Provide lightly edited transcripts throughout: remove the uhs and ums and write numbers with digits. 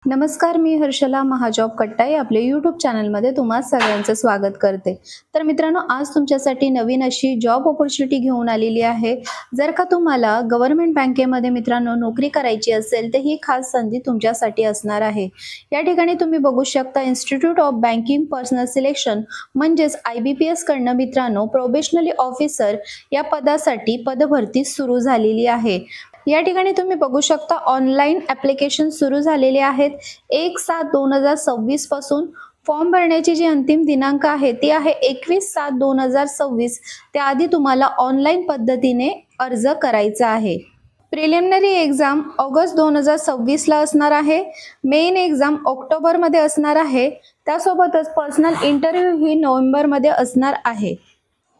नमस्कार, मी हर्षला महाजॉब कट्टाई आपल्या यूट्यूब चॅनलमध्ये तुम्हा सगळ्यांचं स्वागत करते. तर मित्रांनो, आज तुमच्यासाठी नवीन अशी जॉब ऑपॉर्च्युनिटी घेऊन आलेली आहे. जर का तुम्हाला गव्हर्नमेंट बँकेमध्ये मित्रांनो नोकरी करायची असेल तर ही खास संधी तुमच्यासाठी असणार आहे. या ठिकाणी तुम्ही बघू शकता institute of banking personal selection म्हणजेच IBPS कडनं मित्रांनो प्रोबेशनरी ऑफिसर या पदासाठी पदभरती सुरू झालेली आहे. या ठिकाणी तुम्ही बघू शकता ऑनलाईन ॲप्लिकेशन सुरू झालेले आहेत. 1/7/2026 पासून फॉर्म भरण्याची जी अंतिम दिनांक आहे ती आहे 21/7/2026. त्याआधी तुम्हाला ऑनलाईन पद्धतीने अर्ज करायचा आहे. प्रिलिमिनरी एक्झाम ऑगस्ट 2026 ला असणार आहे. मेन एक्झाम ऑक्टोबरमध्ये असणार आहे. त्यासोबतच पर्सनल इंटरव्ह्यू ही नोव्हेंबरमध्ये असणार आहे.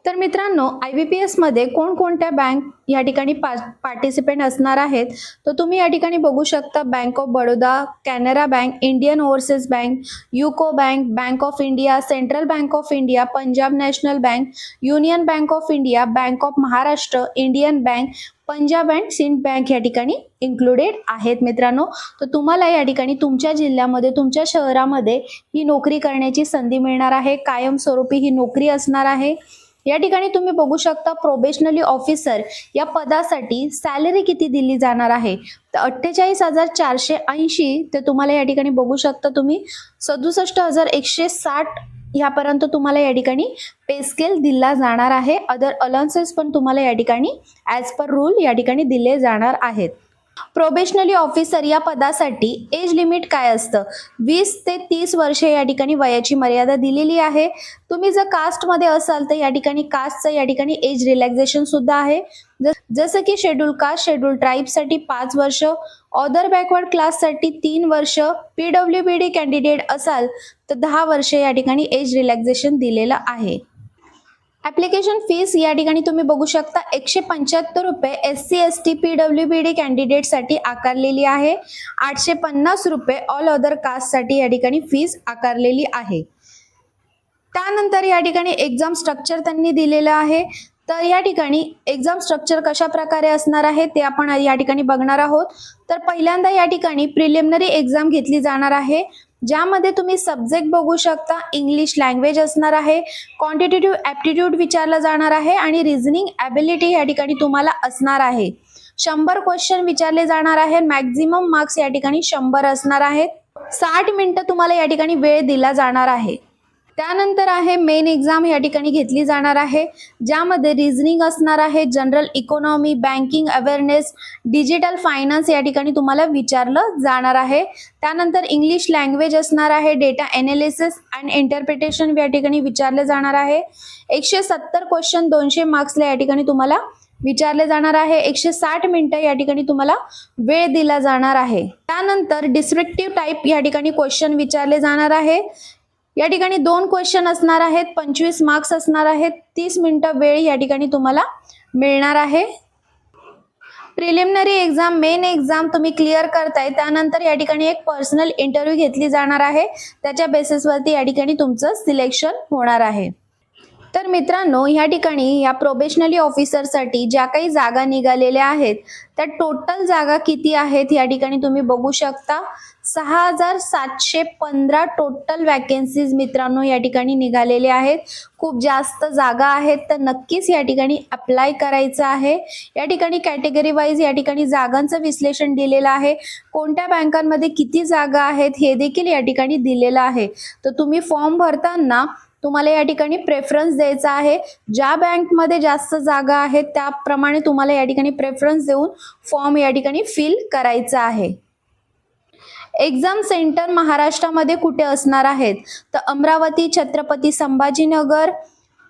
तर मित्रांनो, IBPS मध्ये कोणकोणत्या बँक या ठिकाणी पार्टिसिपेंट असणार आहेत तर तुम्ही या ठिकाणी बघू शकता Bank of Baroda, Canara Bank, Indian Overseas Bank, UCO Bank, Bank of India, Central Bank of India, Punjab National Bank, Union Bank of India, Bank of Maharashtra, Indian Bank, Punjab and Sind Bank या ठिकाणी इन्क्लुडेड आहेत मित्रांनो. तर तुम्हाला या ठिकाणी तुमच्या जिल्ह्यामध्ये तुमच्या शहरामध्ये ही नोकरी करण्याची संधी मिळणार आहे. कायमस्वरूपी ही नोकरी असणार आहे. या ठिकाणी तुम्ही बघू शकता प्रोबेशनरी ऑफिसर या पदासाठी सॅलरी किती दिली जाणार आहे तर 48,480 ते तुम्हाला या ठिकाणी बघू शकता तुम्ही 67,160 यापर्यंत तुम्हाला या ठिकाणी पे स्केल दिला जाणार आहे. अदर अलाउन्सेस पण तुम्हाला या ठिकाणी ॲज पर रूल या ठिकाणी दिले जाणार आहेत. प्रोबेशनरी ऑफिसर या पदासाठी एज लिमिट काय असतं 20 ते 30 वर्षे या ठिकाणी वयाची मर्यादा दिलेली आहे. तुम्ही जर कास्टमध्ये असाल तर या ठिकाणी कास्टचं या ठिकाणी एज रिलॅक्सेशन सुद्धा आहे. जसं की शेड्यूल कास्ट, शेड्यूल ट्राईबसाठी 5 वर्ष, अदर बॅकवर्ड क्लाससाठी 3 वर्ष, PWBD कॅन्डिडेट असाल तर 10 वर्ष या ठिकाणी एज रिलॅक्सेशन दिलेलं आहे. ॲप्लिकेशन फीस या ठिकाणी तुम्ही बघू शकता 175 रुपये SC ST PWBD कॅन्डिडेटसाठी आकारलेली आहे. 850 रुपये ऑल अदर कास्टसाठी या ठिकाणी फीस आकारलेली आहे. त्यानंतर या ठिकाणी एक्झाम स्ट्रक्चर त्यांनी दिलेलं आहे. तर या ठिकाणी एक्झाम स्ट्रक्चर कशा प्रकारे असणार आहे ते आपण या ठिकाणी बघणार आहोत. तर पहिल्यांदा या ठिकाणी प्रिलिमिनरी एक्झाम घेतली जाणार आहे ज्यामध्ये तुम्ही सब्जेक्ट बघू शकता इंग्लिश लँग्वेज असणार आहे, क्वांटिटेटिव्ह ॲप्टिट्यूड विचारला जाणार आहे आणि रिझनिंग ॲबिलिटी या ठिकाणी तुम्हाला असणार आहे. 100 क्वेश्चन विचारले जाणार आहे. मॅक्झिमम मार्क्स या ठिकाणी 100 असणार आहेत. 60 मिनिटं तुम्हाला या ठिकाणी वेळ दिला जाणार आहे. त्यानंतर आहे मेन एक्झाम या ठिकाणी घेतली जाणार आहे ज्यामध्ये रिझनिंग असणार आहे, general economy, banking awareness, digital finance या ठिकाणी तुम्हाला विचारलं जाणार आहे. त्यानंतर इंग्लिश लँग्वेज असणार आहे, डेटा एनालिसिस अँड इंटरप्रिटेशन या ठिकाणी विचारले जाणार आहे. 170 क्वेश्चन 200 मार्क्सला या ठिकाणी तुम्हाला विचारले जाणार आहे. 160 मिनिटं या ठिकाणी तुम्हाला वेळ दिला जाणार आहे. त्यानंतर डिस्क्रिप्टिव्ह टाईप या ठिकाणी क्वेश्चन विचारले जाणार आहे. या ठिकाणी 2 क्वेश्चन असणार आहेत, 25 मार्क्स असणार आहेत. 30 मिनिटं वेळ या ठिकाणी तुम्हाला मिळणार आहे. प्रिलिमिनरी एक्झाम, मेन एक्झाम तुम्ही क्लिअर करताय त्यानंतर या ठिकाणी एक पर्सनल इंटरव्ह्यू घेतली जाणार आहे. त्याच्या बेसिसवरती या ठिकाणी तुमचं सिलेक्शन होणार आहे. तर मित्रांनो, या ठिकाणी या प्रोबेशनरी ऑफिसरसाठी ज्या काही जागा निघालेल्या आहेत त्या टोटल जागा किती आहेत या ठिकाणी तुम्ही बघू शकता. 6,715 टोटल वॅकेन्सीज मित्रांनो या ठिकाणी निघालेले आहेत. खूप जास्त जागा आहेत तर नक्कीच या ठिकाणी अप्लाय करायचं आहे. या ठिकाणी कॅटेगरी वाईज या ठिकाणी जागांचं विश्लेषण दिलेलं आहे. कोणत्या बँकांमध्ये किती जागा आहेत हे देखील या ठिकाणी दिलेलं आहे. तर तुम्ही फॉर्म भरताना तुम्हाला या ठिकाणी प्रेफरन्स द्यायचा आहे. ज्या बँकमध्ये जास्त जागा आहेत त्याप्रमाणे तुम्हाला या ठिकाणी प्रेफरन्स देऊन फॉर्म या ठिकाणी फिल करायचा आहे. एक्झाम सेंटर महाराष्ट्रामध्ये कुठे असणार आहेत तर अमरावती, छत्रपती संभाजीनगर,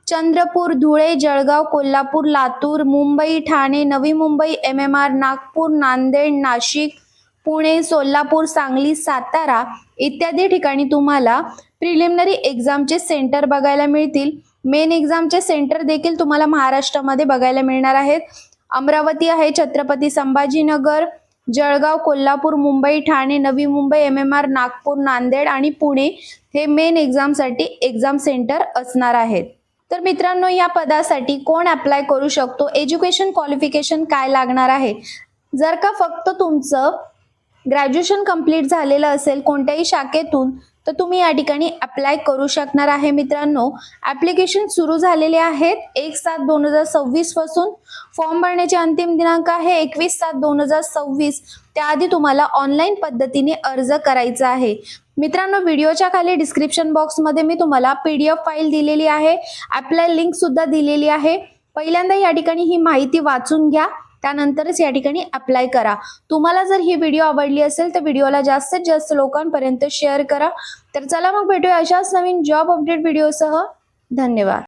चंद्रपूर, धुळे, जळगाव, कोल्हापूर, लातूर, मुंबई, ठाणे, नवी मुंबई, MMR, नागपूर, नांदेड, नाशिक, पुणे, सोलापूर, सांगली, सातारा इत्यादी ठिकाणी तुम्हाला प्रिलिमिनरी एक्झामचे सेंटर बघायला मिळतील. मेन एक्झामचे सेंटर देखील तुम्हाला महाराष्ट्रामध्ये बघायला मिळणार आहेत. अमरावती आहे, छत्रपती संभाजीनगर, जळगाव, कोल्हापूर, मुंबई, ठाणे, नवी मुंबई, MMR, नागपूर, नांदेड आणि पुणे हे मेन एक्झामसाठी एक्झाम सेंटर असणार आहेत. तर मित्रांनो, या पदासाठी कोण अप्लाय करू शकतो, एज्युकेशन क्वालिफिकेशन काय लागणार आहे. जर का फक्त तुमचं ग्रॅज्युएशन कंप्लीट झालेलं असेल कोणत्याही शाखेतून तर तुम्ही या ठिकाणी अप्लाय करू शकणार आहे मित्रांनो. ॲप्लिकेशन सुरू झालेले आहेत 1/7/2026 पासून. फॉर्म भरण्याची अंतिम दिनांक आहे 21/7/2026. त्याआधी तुम्हाला ऑनलाईन पद्धतीने अर्ज करायचा आहे. मित्रांनो, व्हिडिओच्या खाली डिस्क्रिप्शन बॉक्समध्ये मी तुम्हाला PDF फाईल दिलेली आहे, अप्लाय लिंक सुद्धा दिलेली आहे. पहिल्यांदा या ठिकाणी ही माहिती वाचून घ्या, त्यानंतरच या ठिकाणी अप्लाय करा. तुम्हाला जर ही व्हिडिओ आवडली असेल तर व्हिडिओला जास्तीत जास्त लोकांपर्यंत शेअर करा. तर चला मग भेटूया अशाच नवीन जॉब अपडेट व्हिडिओसह. धन्यवाद.